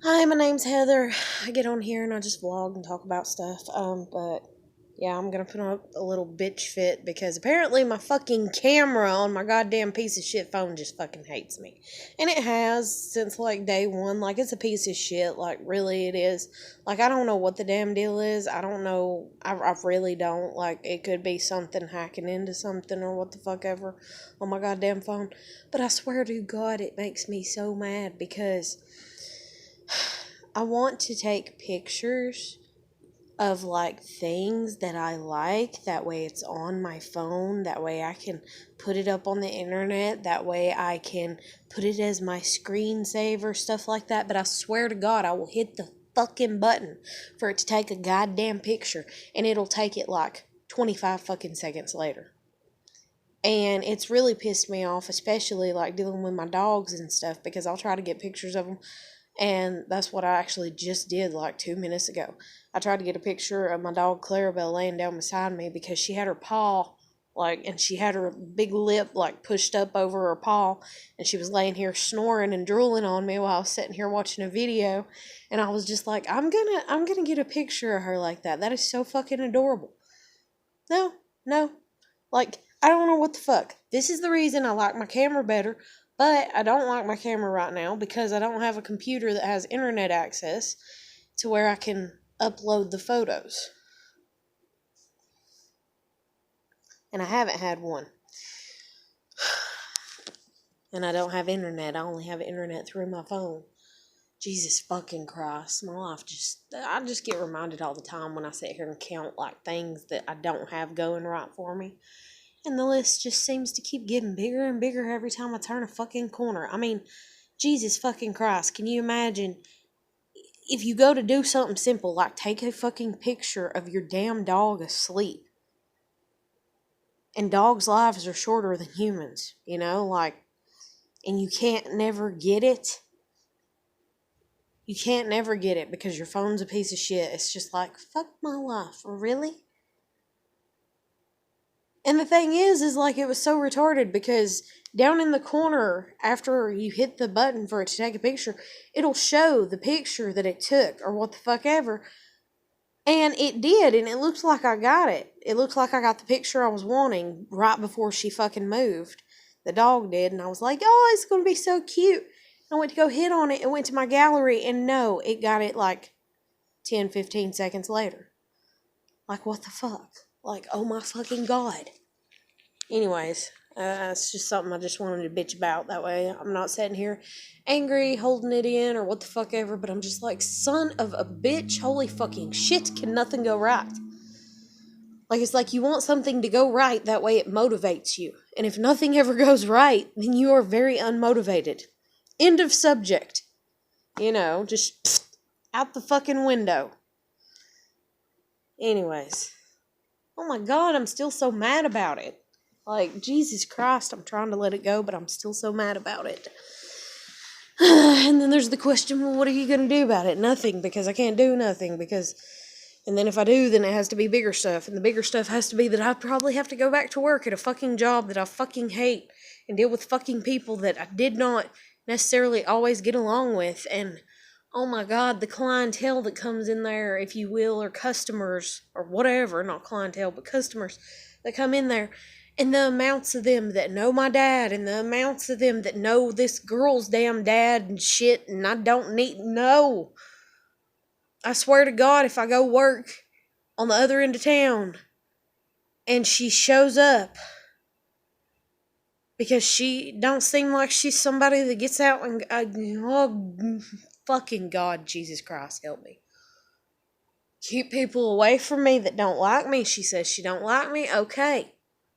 Hi, my name's Heather. I get on here and I just vlog and talk about stuff. But yeah, I'm gonna put on a little bitch fit because apparently my fucking camera on my goddamn piece of shit phone just fucking hates me. And it has since like day one. Like, it's a piece of shit. Like, really, it is. Like, I don't know what the damn deal is. I don't know. I really don't. Like, it could be something hacking into something or what the fuck ever on my goddamn phone. But I swear to God, it makes me so mad because I want to take pictures of like things that I like. That way it's on my phone. That way I can put it up on the internet. That way I can put it as my screensaver, stuff like that. But I swear to God, I will hit the fucking button for it to take a goddamn picture and it'll take it like 25 fucking seconds later. And it's really pissed me off, especially like dealing with my dogs and stuff, because I'll try to get pictures of them. And that's what I actually just did like 2 minutes ago. I tried to get a picture of my dog Clarabelle laying down beside me because she had her paw, like, and she had her big lip, like, pushed up over her paw. And she was laying here snoring and drooling on me while I was sitting here watching a video. And I was just like, I'm gonna get a picture of her like that. That is so fucking adorable. No, no. Like, I don't know what the fuck. This is the reason I like my camera better, but I don't like my camera right now because I don't have a computer that has internet access to where I can upload the photos. And I haven't had one. And I don't have internet. I only have internet through my phone. Jesus fucking Christ. My life I just get reminded all the time when I sit here and count like things that I don't have going right for me. And the list just seems to keep getting bigger and bigger every time I turn a fucking corner. I mean, Jesus fucking Christ, can you imagine if you go to do something simple like take a fucking picture of your damn dog asleep? And dogs' lives are shorter than humans, like, and you can't never get it. You can't never get it because your phone's a piece of shit. It's just like, fuck my life. Really? And the thing is like, it was so retarded because down in the corner, after you hit the button for it to take a picture, it'll show the picture that it took or what the fuck ever. And it did, and it looked like I got it. It looked like I got the picture I was wanting right before she fucking moved. The dog did, and I was like, oh, it's going to be so cute. I went to go hit on it and went to my gallery, and no, it got it like 10, 15 seconds later. Like, what the fuck? Like, oh my fucking God. Anyways, it's just something I just wanted to bitch about. That way I'm not sitting here angry, holding it in, or what the fuck ever, but I'm just like, son of a bitch, holy fucking shit, can nothing go right? Like, it's like you want something to go right, that way it motivates you. And if nothing ever goes right, then you are very unmotivated. End of subject. Just out the fucking window. Anyways. Oh my God, I'm still so mad about it. Like, Jesus Christ, I'm trying to let it go, but I'm still so mad about it. And then there's the question, well, what are you going to do about it? Nothing, because I can't do nothing, because... And then if I do, then it has to be bigger stuff. And the bigger stuff has to be that I probably have to go back to work at a fucking job that I fucking hate and deal with fucking people that I did not necessarily always get along with. And, oh my God, the clientele that comes in there, if you will, or customers, or whatever, not clientele, but customers that come in there. And the amounts of them that know my dad, and the amounts of them that know this girl's damn dad and shit, and I don't need, no. I swear to God, if I go work on the other end of town and she shows up because she don't seem like she's somebody that gets out and, oh, fucking God, Jesus Christ, help me. Keep people away from me that don't like me. She says she don't like me. Okay.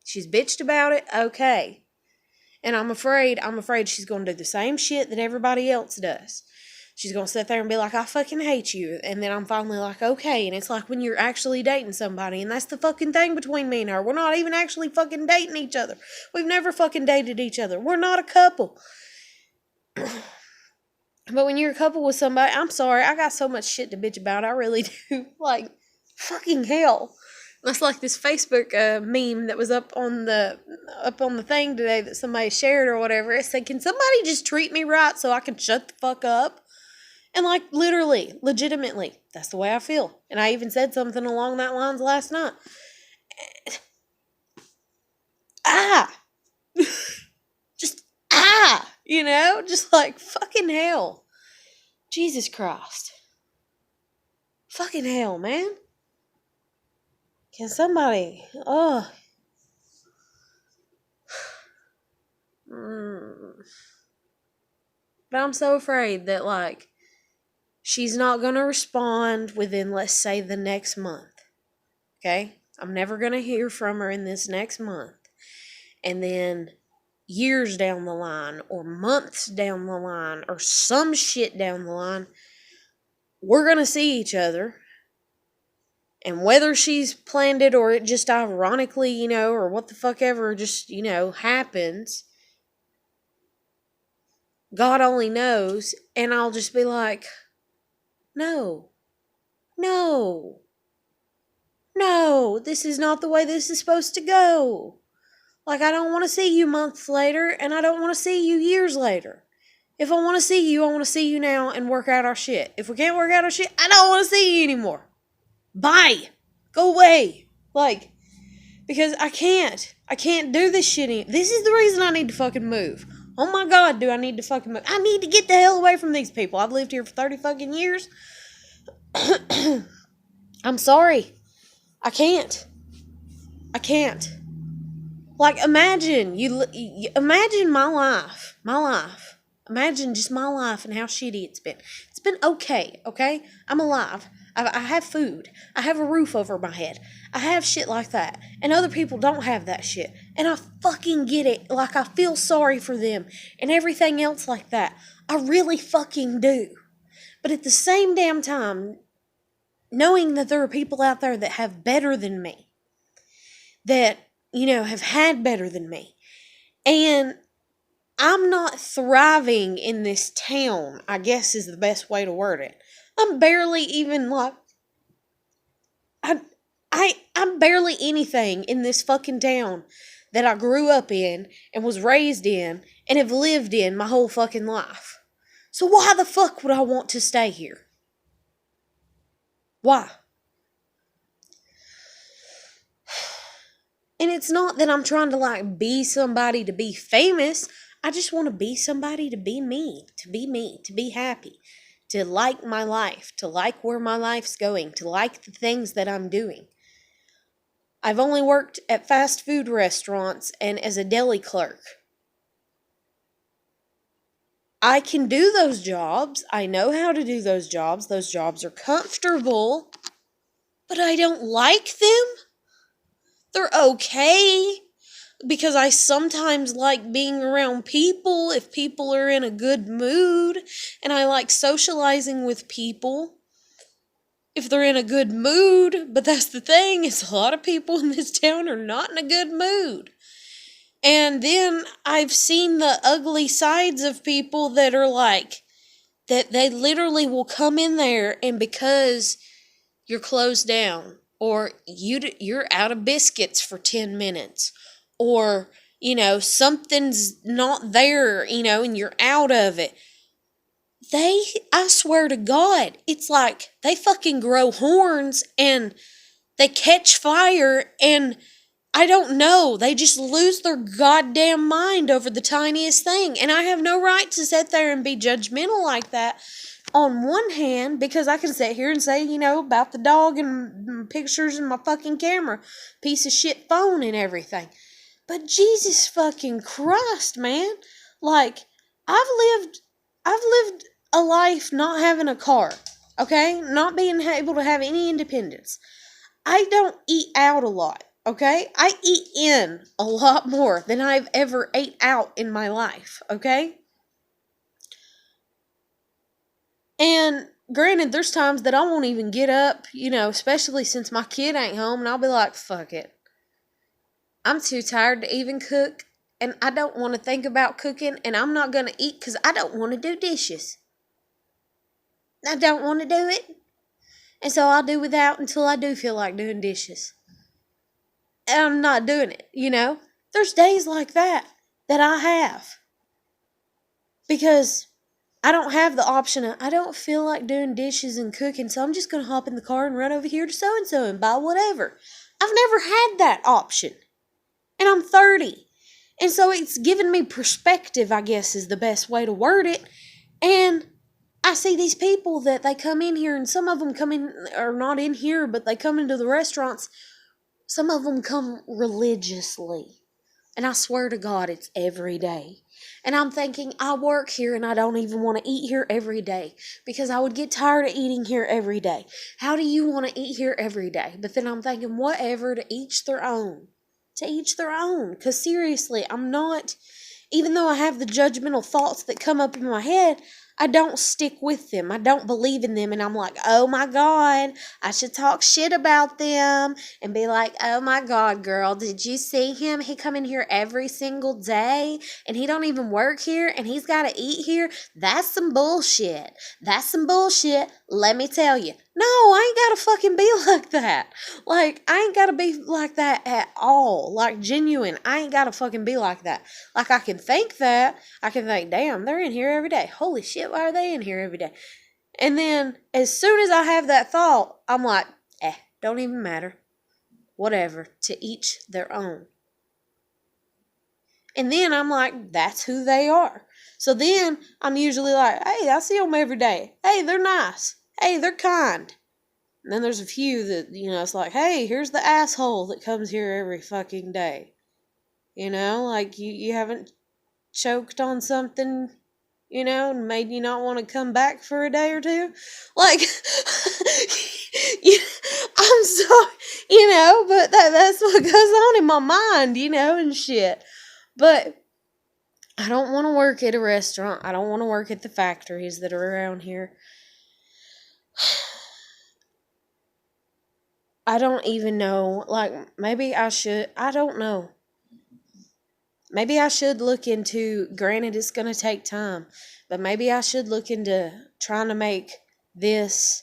She's bitched about it. Okay. And I'm afraid she's going to do the same shit that everybody else does. She's going to sit there and be like, I fucking hate you. And then I'm finally like, okay. And it's like when you're actually dating somebody. And that's the fucking thing between me and her. We're not even actually fucking dating each other. We've never fucking dated each other. We're not a couple. But when you're a couple with somebody, I'm sorry, I got so much shit to bitch about. I really do. Like, fucking hell. That's like this Facebook meme that was up on the thing today that somebody shared or whatever. It said, can somebody just treat me right so I can shut the fuck up? And like literally, legitimately, that's the way I feel. And I even said something along that lines last night. Ah! Just just like fucking hell. Jesus Christ. Fucking hell, man. Can somebody, But I'm so afraid that, like, she's not going to respond within, let's say, the next month. Okay? I'm never going to hear from her in this next month. And then years down the line, or months down the line, or some shit down the line, we're going to see each other. And whether she's planned it or it just ironically, or what the fuck ever just, happens, God only knows. And I'll just be like, no, this is not the way this is supposed to go. Like, I don't want to see you months later, and I don't want to see you years later. If I want to see you, I want to see you now and work out our shit. If we can't work out our shit, I don't want to see you anymore. Bye. Go away. Like, because I can't do this shit anymore. This is the reason I need to fucking move. Oh my God, do I need to fucking move? I need to get the hell away from these people. I've lived here for 30 fucking years. I'm sorry. I can't. Like, imagine imagine my life. Imagine just my life and how shitty it's been. It's been okay. I'm alive. I have food. I have a roof over my head. I have shit like that. And other people don't have that shit. And I fucking get it. Like, I feel sorry for them and everything else like that. I really fucking do. But at the same damn time, knowing that there are people out there that have better than me, that, have had better than me, and I'm not thriving in this town, I guess is the best way to word it. I'm barely even like, I'm barely anything in this fucking town that I grew up in and was raised in and have lived in my whole fucking life. So why the fuck would I want to stay here? Why? And it's not that I'm trying to like be somebody to be famous. I just want to be somebody to be me, to be happy, to like my life, to like where my life's going, to like the things that I'm doing. I've only worked at fast food restaurants and as a deli clerk. I can do those jobs. I know how to do those jobs. Those jobs are comfortable, but I don't like them. They're okay because I sometimes like being around people if people are in a good mood, and I like socializing with people if they're in a good mood. But that's the thing, is a lot of people in this town are not in a good mood. And then I've seen the ugly sides of people that are like, that they literally will come in there, and because you're closed down, or you're out of biscuits for 10 minutes, or, something's not there, and you're out of it. I swear to God, it's like they fucking grow horns and they catch fire, and I don't know, they just lose their goddamn mind over the tiniest thing. And I have no right to sit there and be judgmental like that. On one hand, because I can sit here and say, about the dog and pictures in my fucking camera, piece of shit phone and everything. But Jesus fucking Christ, man. Like, I've lived a life not having a car, okay? Not being able to have any independence. I don't eat out a lot, okay? I eat in a lot more than I've ever ate out in my life, okay? And granted, there's times that I won't even get up, especially since my kid ain't home, and I'll be like, fuck it. I'm too tired to even cook, and I don't want to think about cooking, and I'm not going to eat because I don't want to do dishes. I don't want to do it. And so I'll do without until I do feel like doing dishes. And I'm not doing it, There's days like that I have. Because I don't have the option of, I don't feel like doing dishes and cooking, so I'm just going to hop in the car and run over here to so-and-so and buy whatever. I've never had that option. And I'm 30. And so it's given me perspective, I guess is the best way to word it. And I see these people that they come in here, and some of them come in, or not in here, but they come into the restaurants. Some of them come religiously. And I swear to God, it's every day. And I'm thinking, I work here and I don't even want to eat here every day because I would get tired of eating here every day. How do you want to eat here every day? But then I'm thinking, whatever, to each their own. To each their own. Because seriously, I'm not, even though I have the judgmental thoughts that come up in my head, I don't stick with them. I don't believe in them. And I'm like, oh my God, I should talk shit about them and be like, oh my God, girl, did you see him? He come in here every single day and he don't even work here and he's got to eat here. That's some bullshit. That's some bullshit. Let me tell you. No, I ain't got to fucking be like that. Like, I ain't got to be like that at all. Like, genuine. I ain't got to fucking be like that. Like, I can think that. I can think, damn, they're in here every day. Holy shit, why are they in here every day? And then, as soon as I have that thought, I'm like, don't even matter. Whatever. To each their own. And then I'm like, that's who they are. So then, I'm usually like, hey, I see them every day. Hey, they're nice. Hey, they're kind. And then there's a few that, it's like, hey, here's the asshole that comes here every fucking day. Like you haven't choked on something, and made you not want to come back for a day or two. Like, I'm sorry, but that's what goes on in my mind, and shit. But I don't want to work at a restaurant. I don't want to work at the factories that are around here. I don't even know. Like, maybe I should. I don't know. Maybe I should look into, granted it's going to take time, but maybe I should look into trying to make this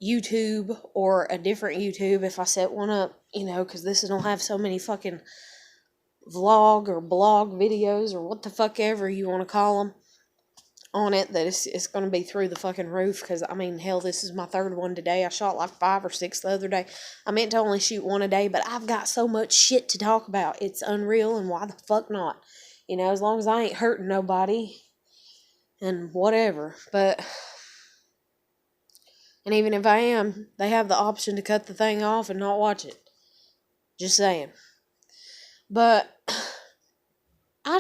YouTube or a different YouTube if I set one up, because this don't have so many fucking vlog or blog videos or what the fuck ever you want to call them on it, that it's going to be through the fucking roof. Because hell, this is my third one today. I shot like 5 or 6 the other day. I meant to only shoot one a day, but I've got so much shit to talk about. It's unreal, and why the fuck not? As long as I ain't hurting nobody and whatever. But, and even if I am, they have the option to cut the thing off and not watch it. Just saying. But I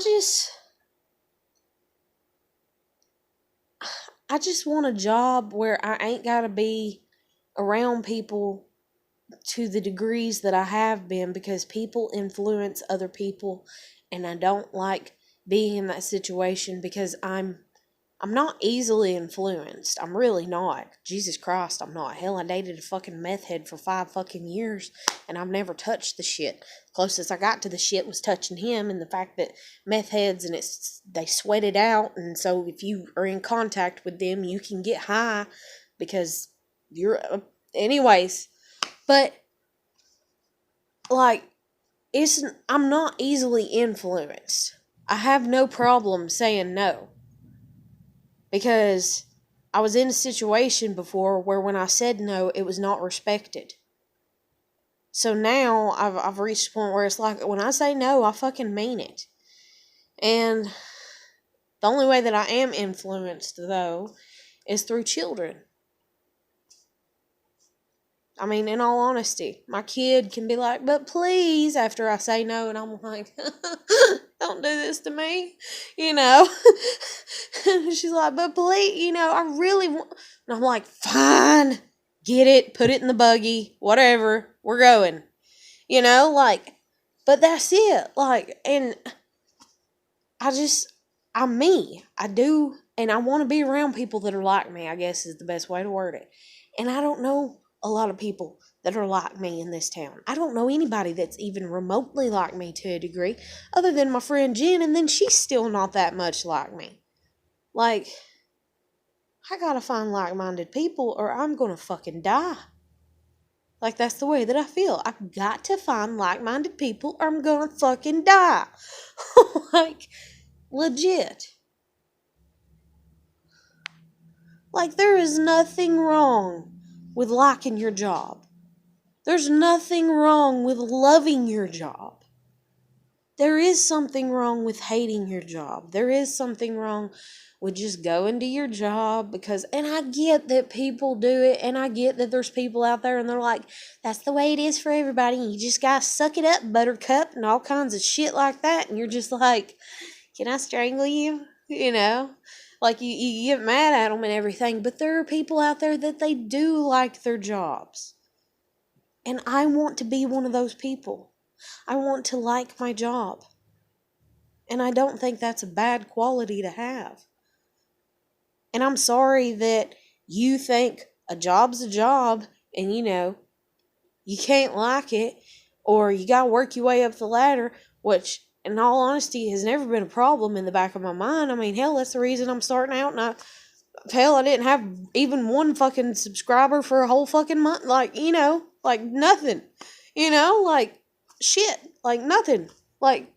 just want a job where I ain't got to be around people to the degrees that I have been, because people influence other people, and I don't like being in that situation because I'm not easily influenced. I'm really not. Jesus Christ, I'm not. Hell, I dated a fucking meth head for 5 fucking years, and I've never touched the shit. The closest I got to the shit was touching him, and the fact that meth heads, and they sweat it out, and so if you are in contact with them, you can get high because you're... anyways, but, like, I'm not easily influenced. I have no problem saying no. Because I was in a situation before where when I said no, it was not respected. So now I've reached a point where it's like, when I say no, I fucking mean it. And the only way that I am influenced, though, is through children. In all honesty, my kid can be like, but please, after I say no, and I'm like, don't do this to me, She's like, but please, I really want, and I'm like, fine, get it, put it in the buggy, whatever, we're going, but that's it, and I'm me, I do, and I want to be around people that are like me, I guess is the best way to word it, and I don't know a lot of people that are like me in this town. I don't know anybody that's even remotely like me to a degree, other than my friend Jen, and then she's still not that much like me. Like, I gotta find like-minded people or I'm gonna fucking die. Like, that's the way that I feel. I've got to find like-minded people or I'm gonna fucking die. Like, legit. Like, there is nothing wrong with liking your job. There's nothing wrong with loving your job. There is something wrong with hating your job. There is something wrong with just going to your job because, and I get that people do it, and I get that there's people out there and they're like, that's the way it is for everybody. You just gotta suck it up, buttercup, and all kinds of shit like that. And you're just like, can I strangle you? You know? Like, you get mad at them and everything, but there are people out there that they do like their jobs. And I want to be one of those people. I want to like my job. And I don't think that's a bad quality to have. And I'm sorry that you think a job's a job and, you can't like it or you gotta work your way up the ladder, which, in all honesty, has never been a problem in the back of my mind. I mean, hell, that's the reason I'm starting out, and I didn't have even one fucking subscriber for a whole fucking month. Like, like nothing. Like shit. Like nothing. Like,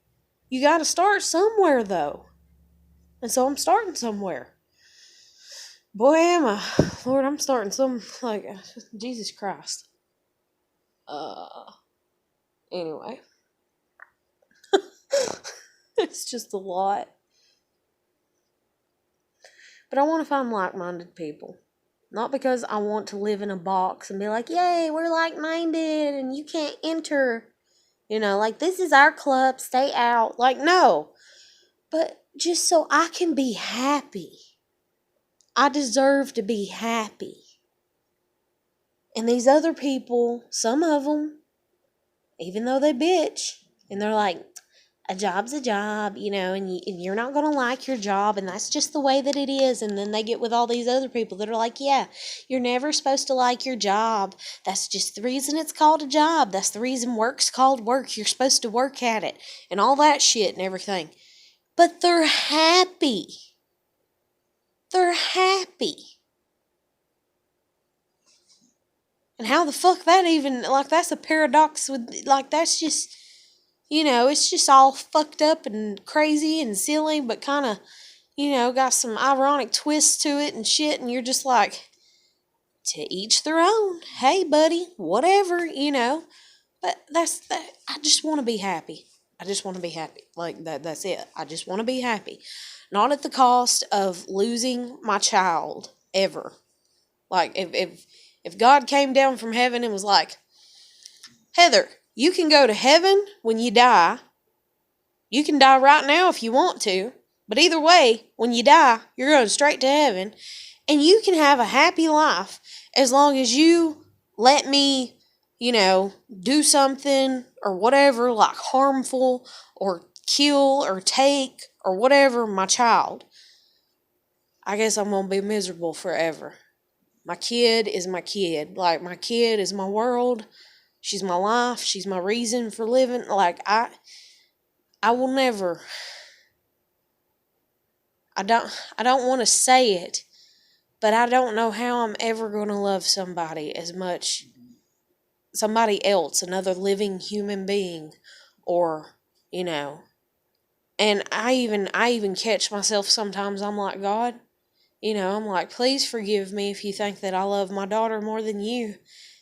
you gotta start somewhere, though. And so I'm starting somewhere. Boy, am I. Lord, I'm starting like, Jesus Christ. Anyway. It's just a lot. But I want to find like-minded people. Not because I want to live in a box and be like, yay, we're like-minded and you can't enter. Like, this is our club, stay out. Like, no. But just so I can be happy. I deserve to be happy. And these other people, some of them, even though they bitch, and they're like, a job's a job, and you're not going to like your job, and that's just the way that it is. And then they get with all these other people that are like, yeah, you're never supposed to like your job. That's just the reason it's called a job. That's the reason work's called work. You're supposed to work at it, and all that shit and everything. But they're happy. They're happy. And how the fuck that even, like, that's a paradox with, like, that's just, it's just all fucked up and crazy and silly, but kind of, got some ironic twists to it and shit, and you're just like, to each their own. Hey, buddy, whatever, But that's that. I just want to be happy. I just want to be happy. Like, that's it. I just want to be happy. Not at the cost of losing my child, ever. Like, if God came down from heaven and was like, Heather, you can go to heaven when you die. You can die right now if you want to. But either way, when you die, you're going straight to heaven. And you can have a happy life as long as you let me, do something or whatever, like harmful or kill or take or whatever my child. I guess I'm going to be miserable forever. My kid is my kid. Like, my kid is my world. She's my life. She's my reason for living. Like, I will never. I don't want to say it, but I don't know how I'm ever going to love somebody as much, somebody else, another living human being, or, and I even catch myself sometimes. I'm like, God, I'm like, please forgive me if you think that I love my daughter more than you,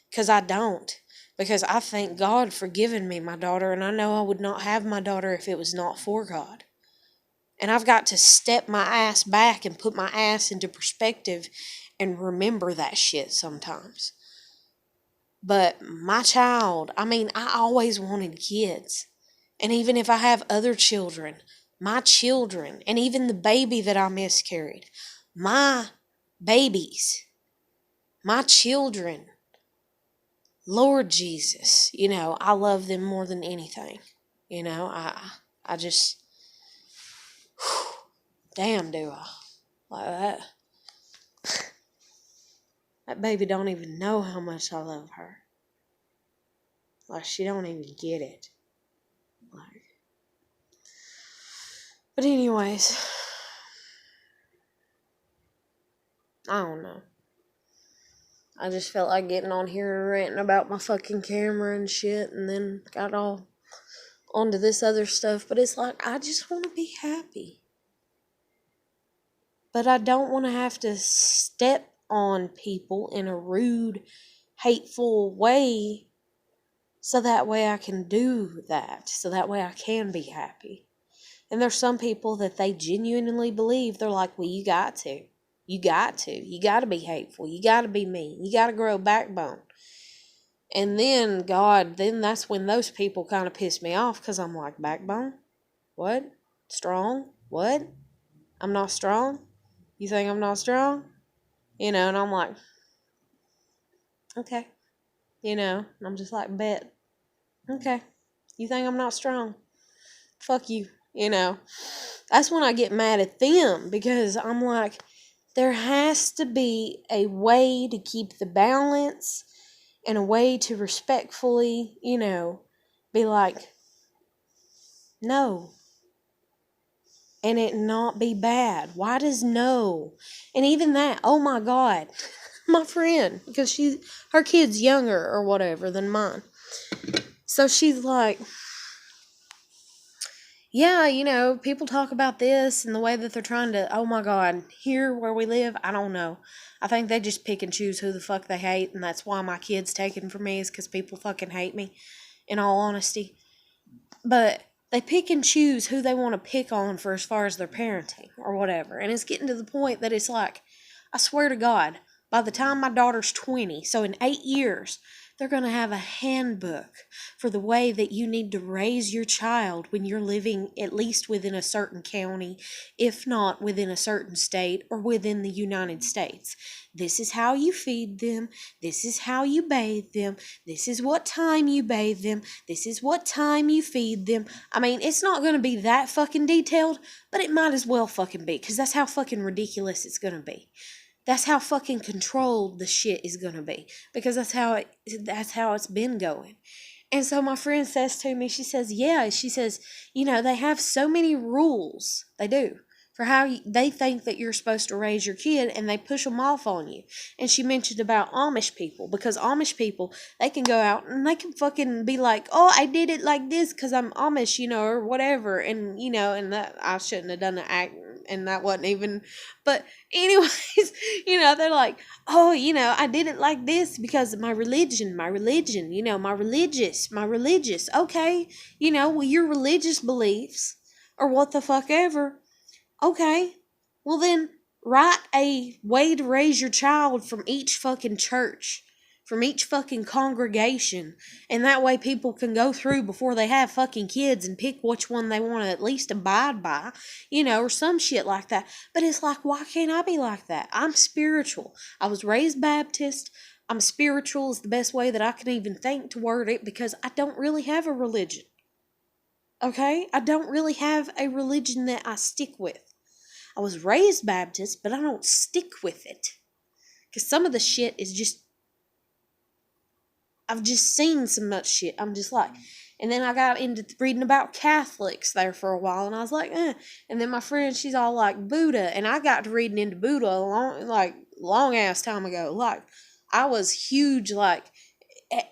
because I don't. Because I thank God for giving me my daughter, and I know I would not have my daughter if it was not for God. And I've got to step my ass back and put my ass into perspective and remember that shit sometimes. But my child, I always wanted kids. And even if I have other children, my children, and even the baby that I miscarried, my babies, my children, Lord Jesus, I love them more than anything. I just, damn, do I. Like that. That baby don't even know how much I love her. Like, she don't even get it. Like, but anyways, I don't know. I just felt like getting on here and ranting about my fucking camera and shit, and then got all onto this other stuff. But it's like, I just want to be happy. but I don't want to have to step on people in a rude, hateful way so that way I can do that, so that way I can be happy. And there's some people that they genuinely believe, they're like, well, you got to. You got to. You got to be hateful. You got to be mean. You got to grow a backbone. And then, God, then that's when those people kind of piss me off because I'm like, backbone? What? Strong? What? I'm not strong? You think I'm not strong? And I'm like, okay. And I'm just like, bet. Okay. You think I'm not strong? Fuck you. That's when I get mad at them because I'm like, there has to be a way to keep the balance and a way to respectfully, be like, no. And it not be bad. Why does no? And even that, oh my God, my friend, because her kid's younger or whatever than mine. So she's like, yeah, people talk about this and the way that they're trying to, oh my God, here where we live, I don't know. I think they just pick and choose who the fuck they hate, and that's why my kid's taken from me is because people fucking hate me, in all honesty. But they pick and choose who they want to pick on for as far as their parenting or whatever. And it's getting to the point that it's like, I swear to God, by the time my daughter's 20, so in 8 years, they're going to have a handbook for the way that you need to raise your child when you're living at least within a certain county, if not within a certain state or within the United States. This is how you feed them. This is how you bathe them. This is what time you bathe them. This is what time you feed them. I mean, it's not going to be that fucking detailed, but it might as well fucking be, because that's how fucking ridiculous it's going to be. That's how fucking controlled the shit is gonna be, because that's how it's been going. And so my friend says to me, she says, they have so many rules. They do. For how they think that you're supposed to raise your kid, and they push them off on you. And she mentioned about Amish people, because Amish people, they can go out and they can fucking be like, oh, I did it like this because I'm Amish, or whatever. And, and that I shouldn't have done the act, and that wasn't even, but anyways, they're like, oh, I did it like this because of my religion, my religious, okay, well, your religious beliefs, or what the fuck ever. Okay, well then, write a way to raise your child from each fucking church, from each fucking congregation, and that way people can go through before they have fucking kids and pick which one they want to at least abide by, or some shit like that. But it's like, why can't I be like that? I'm spiritual. I was raised Baptist. I'm spiritual is the best way that I can even think to word it, because I don't really have a religion. Okay? I don't really have a religion that I stick with. I was raised Baptist, but I don't stick with it. Because some of the shit is just, I've just seen so much shit. I'm just like, and then I got into reading about Catholics there for a while, and I was like, eh. And then my friend, she's all like Buddha, and I got to reading into Buddha a long ass time ago. Like, I was huge, like,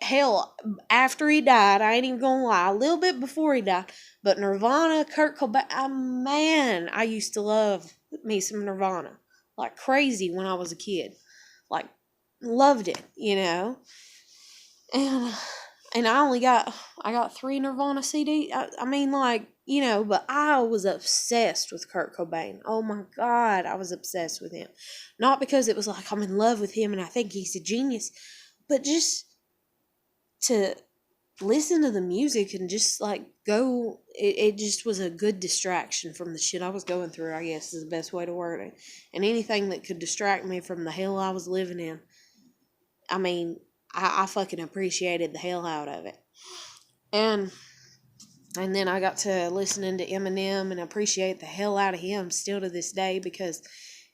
hell, after he died, I ain't even gonna lie, a little bit before he died, but Nirvana, Kurt Cobain, man, I used to love me some Nirvana, like crazy when I was a kid, like, loved it, and I got 3 Nirvana CDs, I mean, like, but I was obsessed with Kurt Cobain. Oh my God, I was obsessed with him, not because it was like I'm in love with him and I think he's a genius, but just to listen to the music and just like go, it just was a good distraction from the shit I was going through, I guess is the best way to word it. And anything that could distract me from the hell I was living in, I mean, I fucking appreciated the hell out of it. And then I got to listening to Eminem and appreciate the hell out of him still to this day, because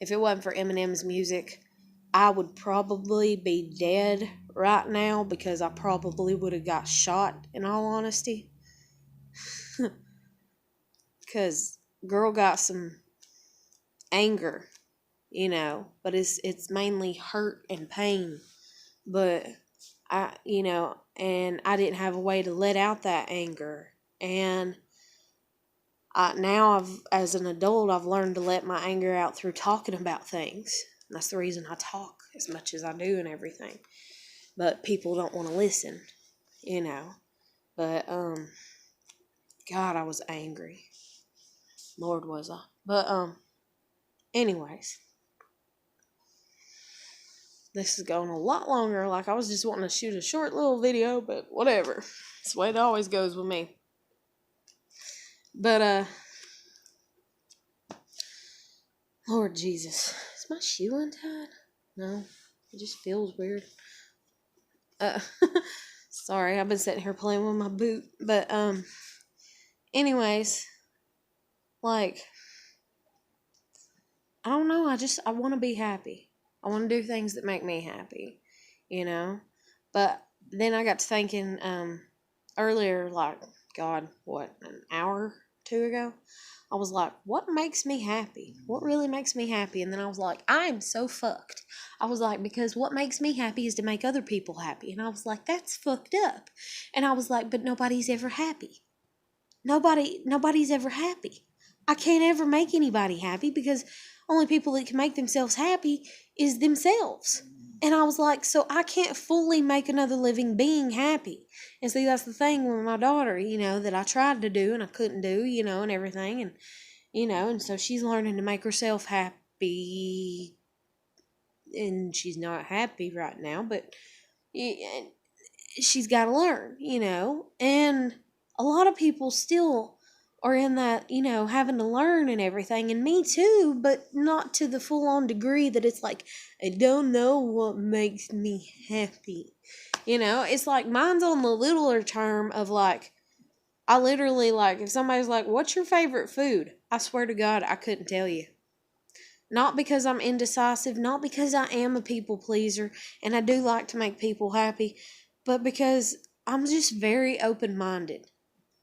if it wasn't for Eminem's music, I would probably be dead right now, because I probably would have got shot, in all honesty. Because girl got some anger, but it's mainly hurt and pain. But and I didn't have a way to let out that anger. And As an adult, I've learned to let my anger out through talking about things. And that's the reason I talk as much as I do and everything. But people don't want to listen, you know. But, God, I was angry. Lord, was I. But, anyways. This is going a lot longer. Like, I was just wanting to shoot a short little video, but whatever. That's the way it always goes with me. But, Lord Jesus. Is my shoe untied? No. It just feels weird. Sorry, I've been sitting here playing with my boot. But, anyways. Like, I don't know. I want to be happy. I want to do things that make me happy. You know? But then I got to thinking, earlier, like, God, what, an hour or two ago? I was like, what makes me happy? What really makes me happy? And then I was like, I'm so fucked. I was like, because what makes me happy is to make other people happy. And I was like, that's fucked up. And I was like, but nobody's ever happy. Nobody's ever happy. I can't ever make anybody happy because only people that can make themselves happy is themselves. And I was like, so I can't fully make another living being happy. And see, that's the thing with my daughter, you know, that I tried to do and I couldn't do, you know, and everything. And, you know, and so she's learning to make herself happy. And she's not happy right now, but she's got to learn, you know. And a lot of people still are in that, you know, having to learn and everything, and me too, but not to the full-on degree that it's like, I don't know what makes me happy. You know, it's like mine's on the littler term of like, I literally, like, if somebody's like, what's your favorite food? I swear to God, I couldn't tell you. Not because I'm indecisive, not because I am a people pleaser, and I do like to make people happy, but because I'm just very open-minded.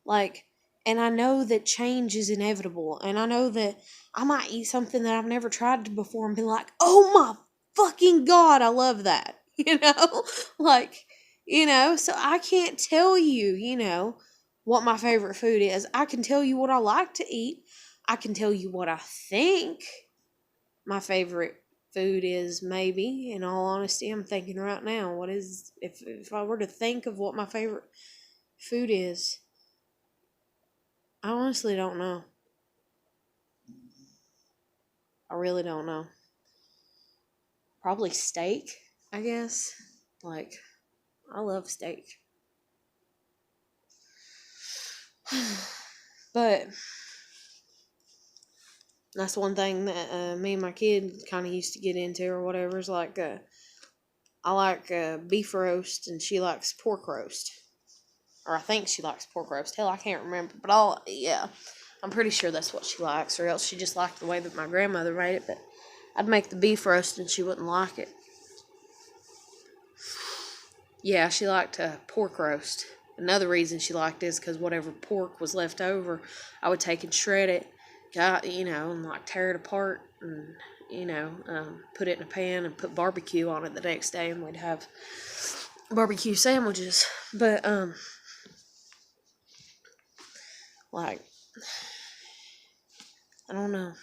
Like, and I know that change is inevitable. And I know that I might eat something that I've never tried before and be like, oh my fucking God, I love that. You know? Like, you know, so I can't tell you, you know, what my favorite food is. I can tell you what I like to eat. I can tell you what I think my favorite food is, maybe. In all honesty, I'm thinking right now, what is, if I were to think of what my favorite food is, I honestly don't know. I really don't know. Probably steak, I guess. Like, I love steak. But that's one thing that me and my kid kind of used to get into or whatever. Is like, I like beef roast and she likes pork roast. Or I think she likes pork roast. Hell, I can't remember. But yeah, I'm pretty sure that's what she likes. Or else she just liked the way that my grandmother made it. But I'd make the beef roast and she wouldn't like it. Yeah, she liked pork roast. Another reason she liked it is because whatever pork was left over, I would take and shred it, you know, and like tear it apart and, you know, put it in a pan and put barbecue on it the next day, and we'd have barbecue sandwiches. But, like, I don't know.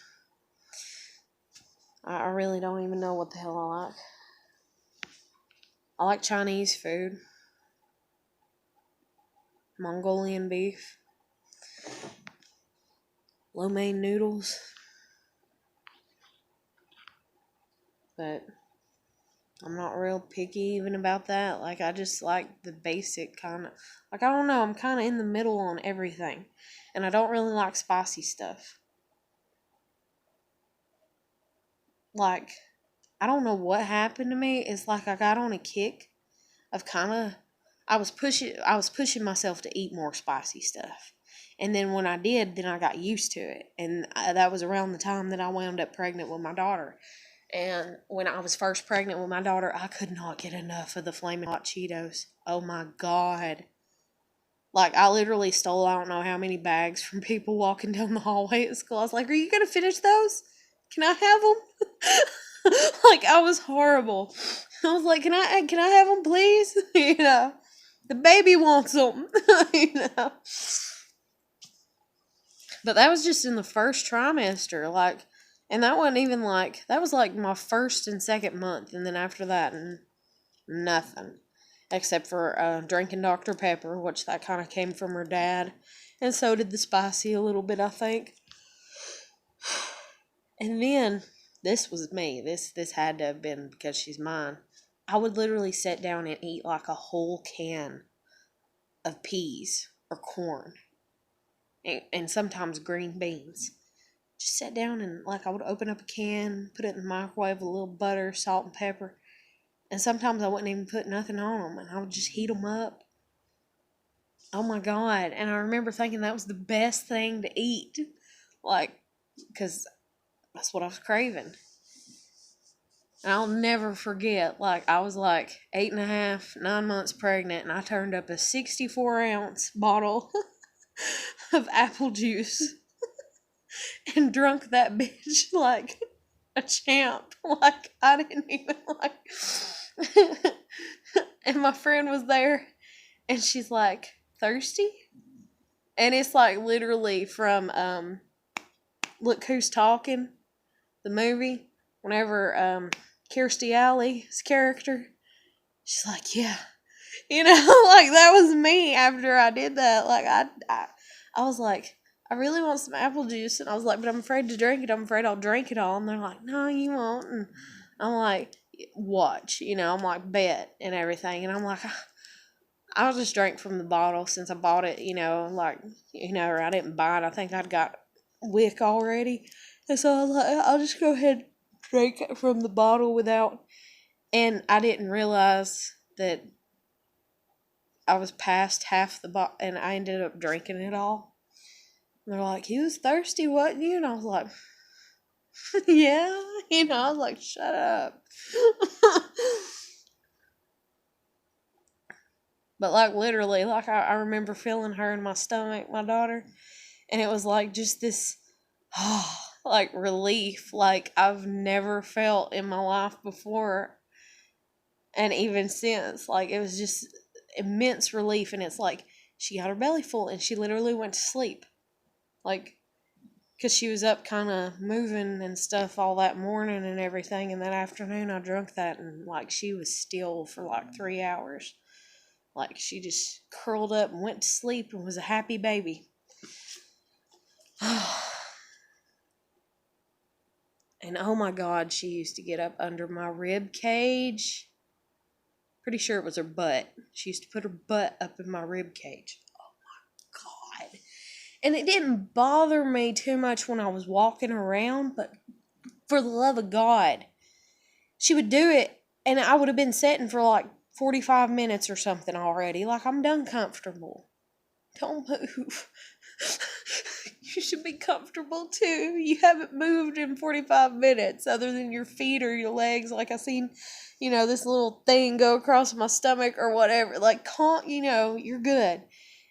I really don't even know what the hell I like. I like Chinese food. Mongolian beef. Lo mein noodles. But I'm not real picky even about that. Like, I just like the basic kind of, like, I don't know, I'm kind of in the middle on everything. And I don't really like spicy stuff. Like, I don't know what happened to me. It's like I got on a kick of I was pushing myself to eat more spicy stuff. And then when I did, then I got used to it. And that was around the time that I wound up pregnant with my daughter. And when I was first pregnant with my daughter, I could not get enough of the Flamin' Hot Cheetos. Oh my God. Like, I literally stole I don't know how many bags from people walking down the hallway at school. I was like, are you going to finish those? Can I have them? Like, I was horrible. I was like, can I have them, please? You know, the baby wants them. You know. But that was just in the first trimester, like, and that wasn't even like, that was like my first and second month, and then after that, nothing. Except for drinking Dr. Pepper, which that kind of came from her dad. And so did the spicy a little bit, I think. And then, this was me. This had to have been because she's mine. I would literally sit down and eat like a whole can of peas or corn. And sometimes green beans. Just sit down and, like, I would open up a can, put it in the microwave with a little butter, salt, and pepper. And sometimes I wouldn't even put nothing on them, and I would just heat them up. Oh my God. And I remember thinking that was the best thing to eat. Like, because that's what I was craving. And I'll never forget, like, I was like 8.5, 9 months pregnant, and I turned up a 64-ounce bottle of apple juice and drunk that bitch like a champ. Like, I didn't even, like... And my friend was there, and she's like, thirsty? And it's like literally from Look Who's Talking, the movie. Whenever Kirstie Alley's character, she's like, yeah, you know, like that was me after I did that. Like I was like, I really want some apple juice, and I was like, but I'm afraid to drink it. I'm afraid I'll drink it all. And they're like, no, you won't. And I'm like, watch, you know. I'm like, bet and everything. And I'm like, I'll just drink from the bottle since I bought it, you know, like, you know, or I didn't buy it. I think I'd got wick already. And so I was like, I'll just go ahead and drink it from the bottle without. And I didn't realize that I was past half the bottle, and I ended up drinking it all. And they're like, he was thirsty, wasn't you? And I was like, yeah, you know, I was like, shut up. But, like, literally, like, I remember feeling her in my stomach, my daughter, and it was, like, just this, like, relief, like, I've never felt in my life before, and even since, like, it was just immense relief, and it's, like, she got her belly full, and she literally went to sleep, like, because she was up kind of moving and stuff all that morning and everything, and that afternoon I drank that, and, like, she was still for, like, 3 hours. Like, she just curled up and went to sleep and was a happy baby. And oh my God, she used to get up under my rib cage. Pretty sure it was her butt. She used to put her butt up in my rib cage. Oh my God. And it didn't bother me too much when I was walking around, but for the love of God, she would do it, and I would have been sitting for like 45 minutes or something already. Like, I'm done comfortable. Don't move. You should be comfortable too. You haven't moved in 45 minutes other than your feet or your legs. Like, I seen, you know, this little thing go across my stomach or whatever. Like, you know, you're good.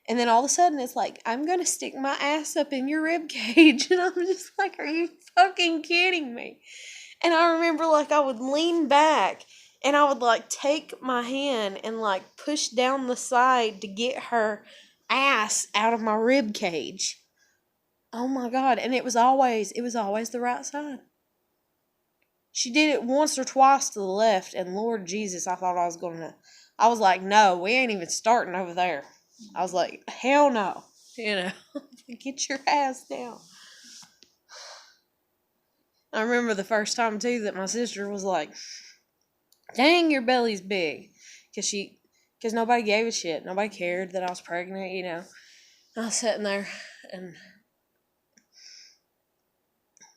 And then all of a sudden it's like, I'm going to stick my ass up in your rib cage. And I'm just like, are you fucking kidding me? And I remember, like, I would lean back and I would, like, take my hand and, like, push down the side to get her ass out of my rib cage. Oh my God. And it was always the right side. She did it once or twice to the left, and Lord Jesus, I thought I was like, no, we ain't even starting over there. I was like, hell no. You know, get your ass down. I remember the first time, too, that my sister was like, dang, your belly's big. Because nobody gave a shit. Nobody cared that I was pregnant, you know. I was sitting there, and,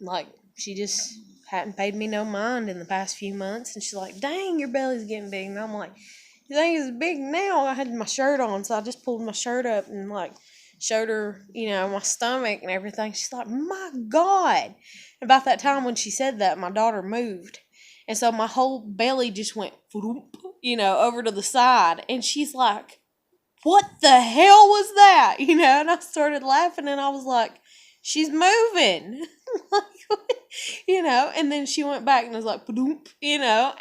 like, she just hadn't paid me no mind in the past few months. And she's like, dang, your belly's getting big. And I'm like, you think it's big now? I had my shirt on, so I just pulled my shirt up and, like, showed her, you know, my stomach and everything. She's like, my God. About that time when she said that, my daughter moved. And so my whole belly just went, you know, over to the side. And she's like, what the hell was that? You know, and I started laughing, and I was like, she's moving. You know, and then she went back and was like, you know,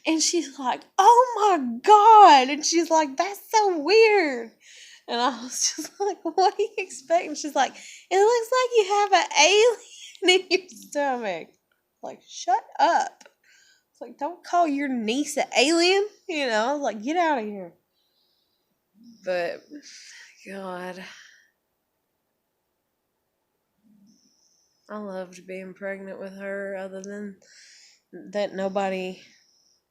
and she's like, oh my God. And she's like, that's so weird. And I was just like, what do you expect? And she's like, it looks like you have an alien in your stomach. Like, shut up. It's like, don't call your niece an alien. You know, I was like, get out of here. But, God, I loved being pregnant with her, other than that nobody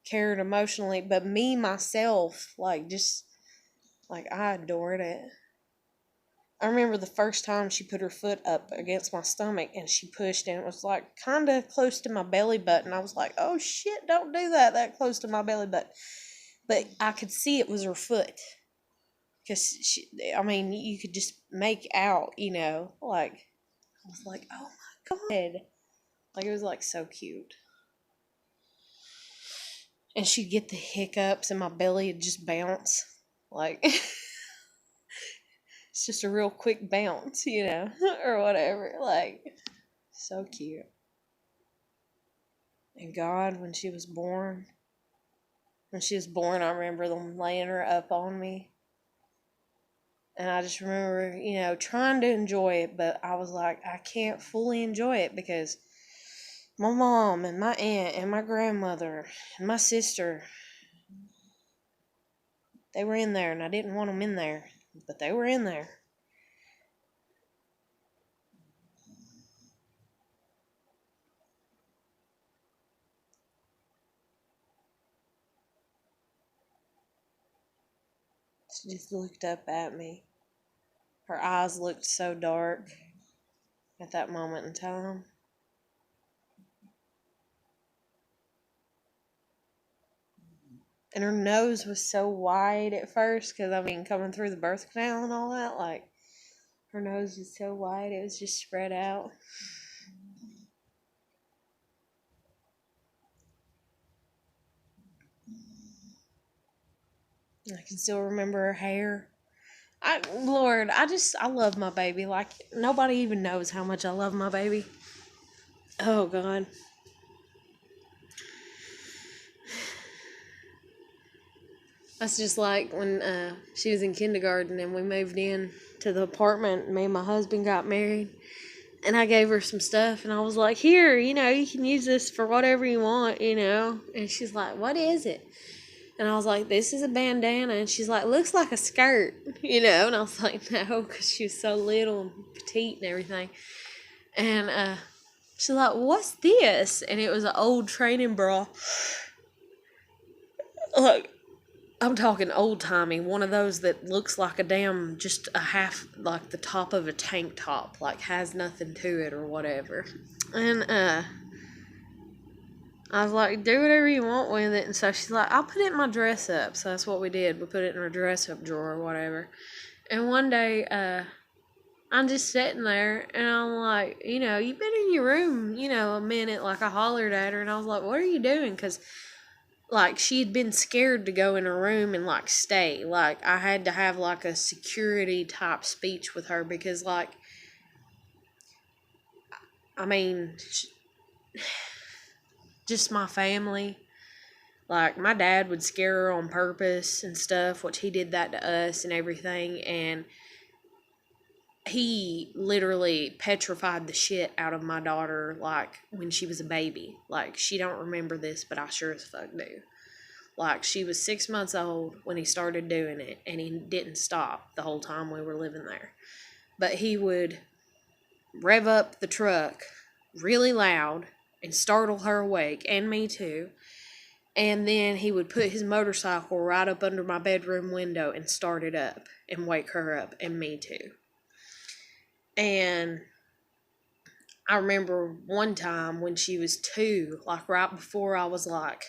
cared emotionally. But me, myself, like, just, like, I adored it. I remember the first time she put her foot up against my stomach and she pushed, and it was like kind of close to my belly button. I was like, oh shit, don't do that close to my belly button. But I could see it was her foot. Because, I mean, you could just make out, you know, like, I was like, oh my God. Like, it was like so cute. And she'd get the hiccups and my belly would just bounce. Like, it's just a real quick bounce, you know, or whatever. Like, so cute. And God, when she was born, I remember them laying her up on me. And I just remember, you know, trying to enjoy it, but I was like, I can't fully enjoy it because my mom and my aunt and my grandmother and my sister, they were in there, and I didn't want them in there, but they were in there. She just looked up at me. Her eyes looked so dark at that moment in time. And her nose was so wide at first, because, I mean, coming through the birth canal and all that, like, her nose was so wide, it was just spread out. I can still remember her hair. Lord, I love my baby. Like, nobody even knows how much I love my baby. Oh, God. That's just like when she was in kindergarten and we moved in to the apartment. Me and my husband got married. And I gave her some stuff. And I was like, here, you know, you can use this for whatever you want, you know. And she's like, what is it? And I was like, this is a bandana. And she's like, looks like a skirt, you know. And I was like, no, because she was so little and petite and everything. And she's like, what's this? And it was an old training bra. Like, I'm talking old timey, one of those that looks like a damn, just a half, like the top of a tank top, like has nothing to it or whatever. And I was like, do whatever you want with it. And so she's like, I'll put it in my dress up. So that's what we did. We put it in our dress up drawer or whatever. And one day, I'm just sitting there and I'm like, you know, you've been in your room, you know, a minute. Like, I hollered at her and I was like, what are you doing? Because, like, she had been scared to go in her room and, like, stay. Like, I had to have, like, a security type speech with her because, like, I mean, just my family. Like, my dad would scare her on purpose and stuff, which he did that to us and everything. And he literally petrified the shit out of my daughter, like, when she was a baby. Like, she don't remember this, but I sure as fuck do. Like, she was 6 months old when he started doing it, and he didn't stop the whole time we were living there. But he would rev up the truck really loud and startle her awake, and me too. And then he would put his motorcycle right up under my bedroom window and start it up and wake her up, and me too. And I remember one time when she was 2, like right before I was like,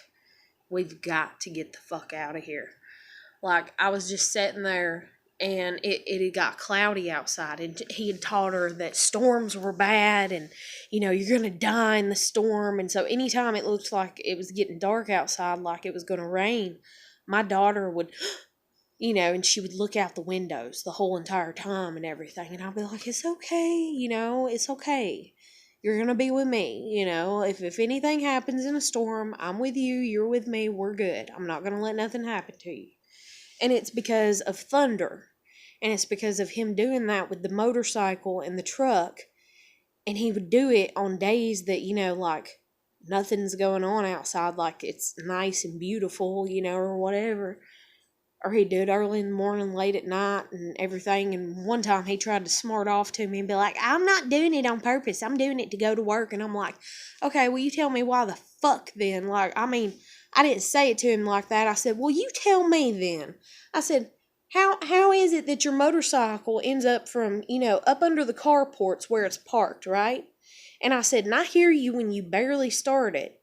we've got to get the fuck out of here. Like, I was just sitting there and it had got cloudy outside, and he had taught her that storms were bad and, you know, you're going to die in the storm. And so anytime it looked like it was getting dark outside, like it was going to rain, my daughter would, you know, and she would look out the windows the whole entire time and everything. And I'd be like, it's okay, you know, it's okay. You're going to be with me, you know. If anything happens in a storm, I'm with you, you're with me, we're good. I'm not going to let nothing happen to you. And it's because of thunder. And it's because of him doing that with the motorcycle and the truck. And he would do it on days that, like nothing's going on outside, like it's nice and beautiful, or whatever. Or he'd do it early in the morning, late at night, and everything. And one time he tried to smart off to me and be like, I'm not doing it on purpose. I'm doing it to go to work. And I'm like, okay, well, you tell me why the fuck then? Like, I mean, I didn't say it to him like that. I said, well, you tell me then. I said, how is it that your motorcycle ends up from, up under the carports where it's parked, right? And I said, and I hear you when you barely start it.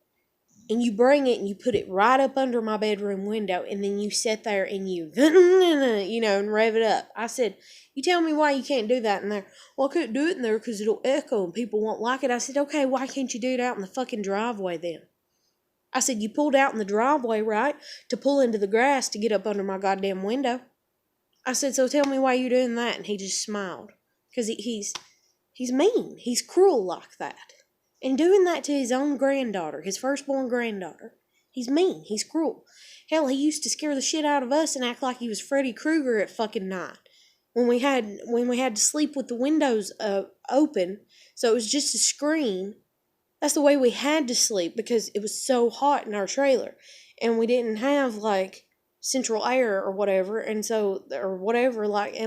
And you bring it and you put it right up under my bedroom window, and then you sit there and you, and rev it up. I said, you tell me why you can't do that in there. Well, I couldn't do it in there because it'll echo and people won't like it. I said, okay, why can't you do it out in the fucking driveway then? I said, you pulled out in the driveway, right, to pull into the grass to get up under my goddamn window. I said, so tell me why you're doing that. And he just smiled. Because he's mean. He's cruel like that. And doing that to his own granddaughter, his firstborn granddaughter. He's mean. He's cruel. Hell, he used to scare the shit out of us and act like he was Freddy Krueger at fucking night. When we had to sleep with the windows open, so it was just a screen. That's the way we had to sleep because it was so hot in our trailer. And we didn't have, like, central air or whatever, and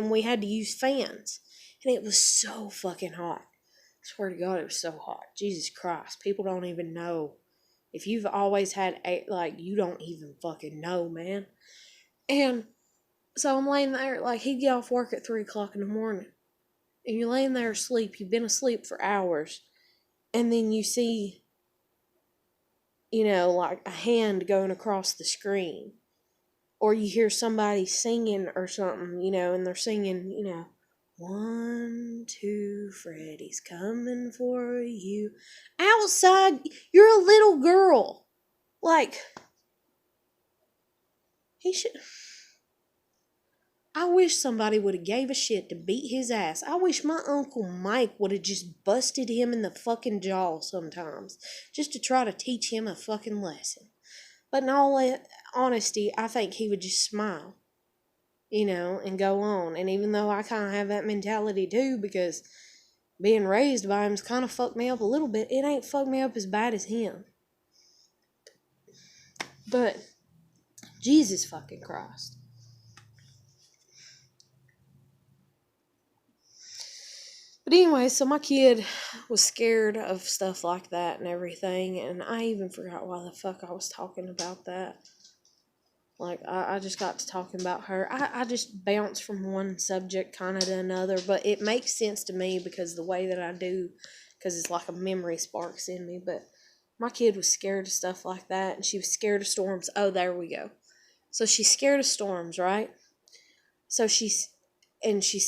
we had to use fans. And it was so fucking hot. I swear to God, it was so hot. Jesus Christ. People don't even know. If you've always had, you don't even fucking know, man. And so I'm laying there, he'd get off work at 3 o'clock in the morning. And you're laying there asleep. You've been asleep for hours. And then you see, a hand going across the screen. Or you hear somebody singing or something, and they're singing, 1, 2, Freddy's coming for you. Outside, you're a little girl. He should... I wish somebody would have gave a shit to beat his ass. I wish my Uncle Mike would have just busted him in the fucking jaw sometimes. Just to try to teach him a fucking lesson. But in all honesty, I think he would just smile. And go on. And even though I kind of have that mentality too, because being raised by him's kind of fucked me up a little bit, it ain't fucked me up as bad as him. But, Jesus fucking Christ. But anyway, so my kid was scared of stuff like that and everything, and I even forgot why the fuck I was talking about that. I just got to talking about her. I just bounce from one subject kind of to another, but it makes sense to me because the way that I do, because it's like a memory sparks in me. But my kid was scared of stuff like that, and she was scared of storms. Oh, there we go. So she's scared of storms, right? So she's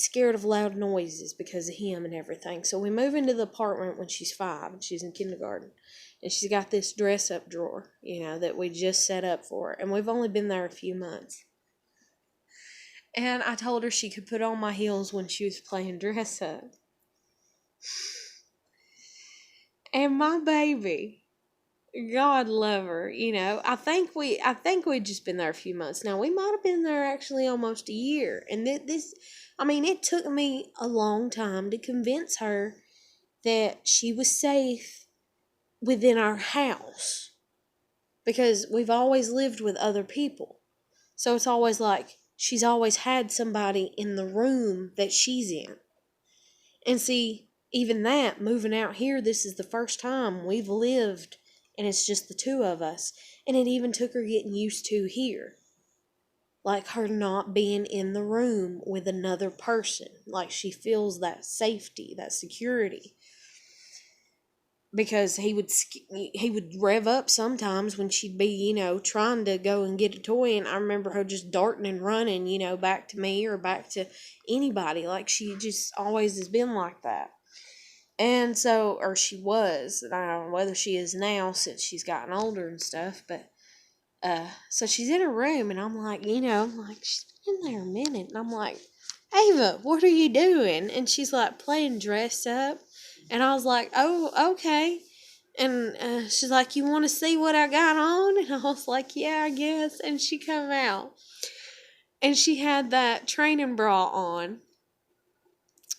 scared of loud noises because of him and everything. So we move into the apartment when she's 5, and she's in kindergarten. And she's got this dress-up drawer, that we just set up for her. And we've only been there a few months. And I told her she could put on my heels when she was playing dress-up. And my baby, God love her, I think we'd just been there a few months. Now, we might have been there actually almost a year. And it took me a long time to convince her that she was safe within our house, because we've always lived with other people, so it's always like she's always had somebody in the room that she's in. And see, even that, moving out here, this is the first time we've lived and it's just the two of us, and it even took her getting used to here, her not being in the room with another person. She feels that safety, that security. Because he would rev up sometimes when she'd be, trying to go and get a toy, and I remember her just darting and running, back to me or back to anybody. She just always has been like that. And so, or she was, I don't know whether she is now since she's gotten older and stuff, but, so she's in her room, and I'm like, she's been in there a minute, and I'm like, Ava, what are you doing? And she's playing dress up. And I was like, oh, okay. And she's like, you want to see what I got on? And I was like, yeah, I guess. And she come out. And she had that training bra on.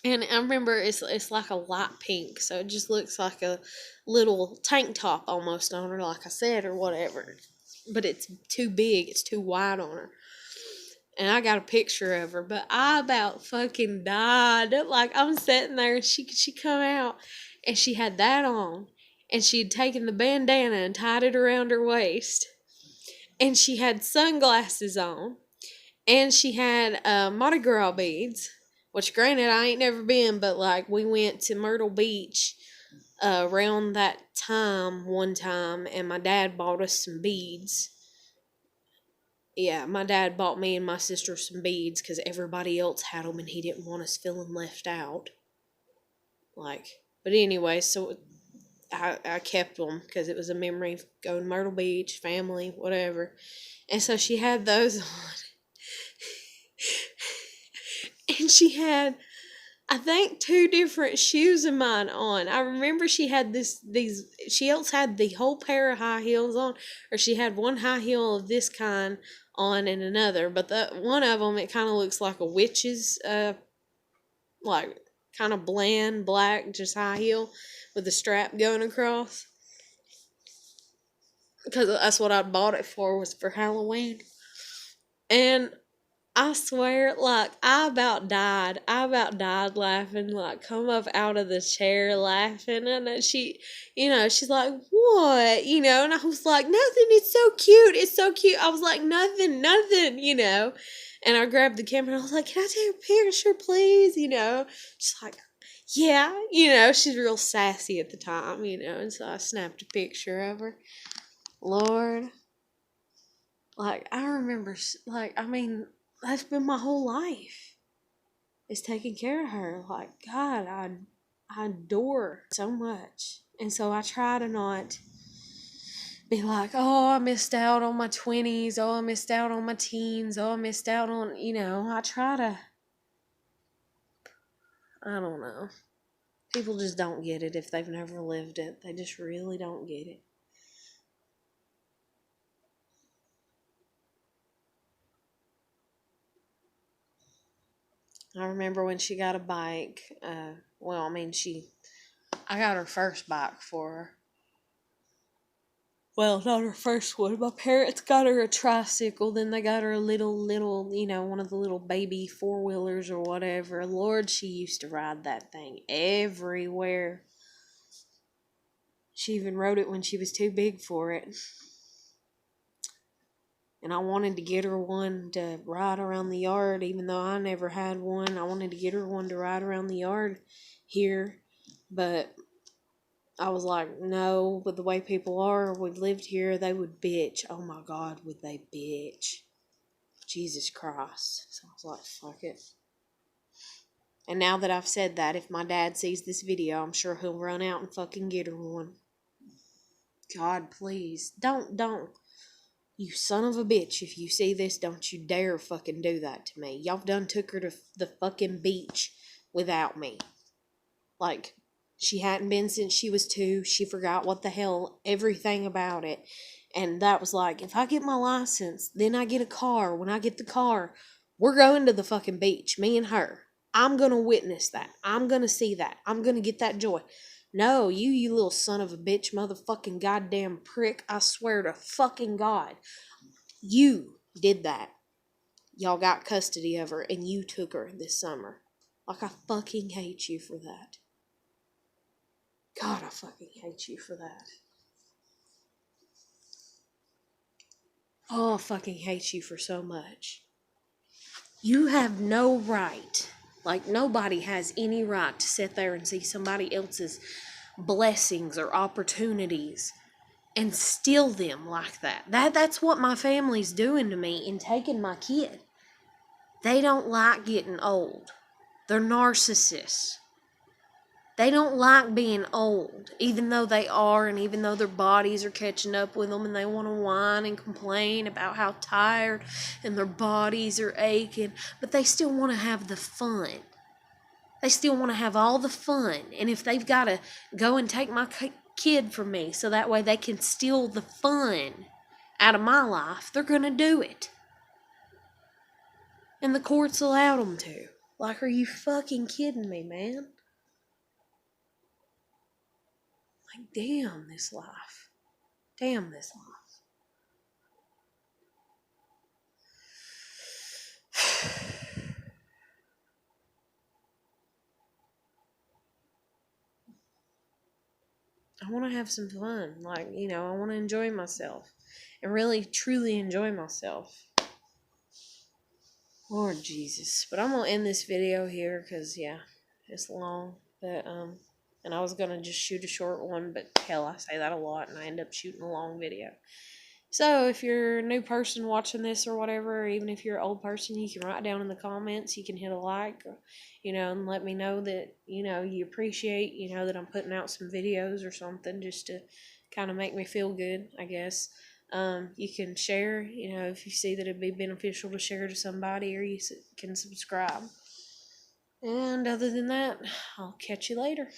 And I remember it's like a light pink, so it just looks like a little tank top almost on her, like I said, or whatever. But it's too big, it's too wide on her. And I got a picture of her, but I about fucking died. Like, I'm sitting there, and she come out, and she had that on, and she had taken the bandana and tied it around her waist, and she had sunglasses on, and she had Mardi Gras beads, which granted I ain't never been, but like we went to Myrtle Beach around that time one time, and my dad bought us some beads. Yeah, my dad bought me and my sister some beads because everybody else had them and he didn't want us feeling left out. Like, but anyway, so I kept them because it was a memory of going to Myrtle Beach, family, whatever. And so she had those on. And she had, I think, 2 different shoes of mine on. I remember she had she else had the whole pair of high heels on, or she had one high heel of this kind on and another, but one of them, it kind of looks like a witch's, like, kind of bland, black, just high heel with a strap going across. Because that's what I bought it for, was for Halloween. And I swear, like, I about died. I about died laughing, like, come up out of the chair laughing. And then she's like, what? And I was like, nothing, it's so cute. It's so cute. I was like, nothing. And I grabbed the camera and I was like, can I take a picture, please? She's like, yeah. She's real sassy at the time, and so I snapped a picture of her. Lord. Like, I remember, like, I mean, that's been my whole life, is taking care of her. Like, God, I adore her so much. And so I try to not be like, oh, I missed out on my 20s. Oh, I missed out on my teens. Oh, I missed out on, I try to, I don't know. People just don't get it if they've never lived it. They just really don't get it. I remember when she got a bike. I got her first bike for her. Well, not her first one. My parents got her a tricycle, then they got her a little, one of the little baby 4-wheelers or whatever. Lord, she used to ride that thing everywhere. She even rode it when she was too big for it. And I wanted to get her one to ride around the yard, even though I never had one. I wanted to get her one to ride around the yard here, but I was like, no, with the way people are, we lived here, they would bitch. Oh my God, would they bitch? Jesus Christ. So I was like, fuck it. And now that I've said that, if my dad sees this video, I'm sure he'll run out and fucking get her one. God, please. Don't. You son of a bitch, if you see this, don't you dare fucking do that to me. Y'all done took her to the fucking beach without me. Like, she hadn't been since she was 2. She forgot what the hell, everything about it. And that was like, if I get my license, then I get a car. When I get the car, we're going to the fucking beach, me and her. I'm going to witness that. I'm going to see that. I'm going to get that joy. No, you little son of a bitch, motherfucking goddamn prick. I swear to fucking God. You did that. Y'all got custody of her and you took her this summer. Like, I fucking hate you for that. God, I fucking hate you for that. Oh, I fucking hate you for so much. You have no right. Like, nobody has any right to sit there and see somebody else's blessings or opportunities and steal them like that. That's what my family's doing to me in taking my kid. They don't like getting old. They're narcissists. They don't like being old, even though they are, and even though their bodies are catching up with them, and they want to whine and complain about how tired and their bodies are aching, but they still want to have the fun. They still want to have all the fun, and if they've got to go and take my kid from me so that way they can steal the fun out of my life, they're going to do it. And the courts allowed them to. Like, are you fucking kidding me, man? Like, damn this life. Damn this life. I want to have some fun. Like, I want to enjoy myself. And really, truly enjoy myself. Lord Jesus. But I'm going to end this video here because, yeah, it's long. But, and I was going to just shoot a short one, but hell, I say that a lot and I end up shooting a long video. So if you're a new person watching this or whatever, or even if you're an old person, you can write down in the comments, you can hit a like, and let me know that, you appreciate, that I'm putting out some videos or something just to kind of make me feel good, I guess. You can share, if you see that it'd be beneficial to share to somebody, or you can subscribe. And other than that, I'll catch you later.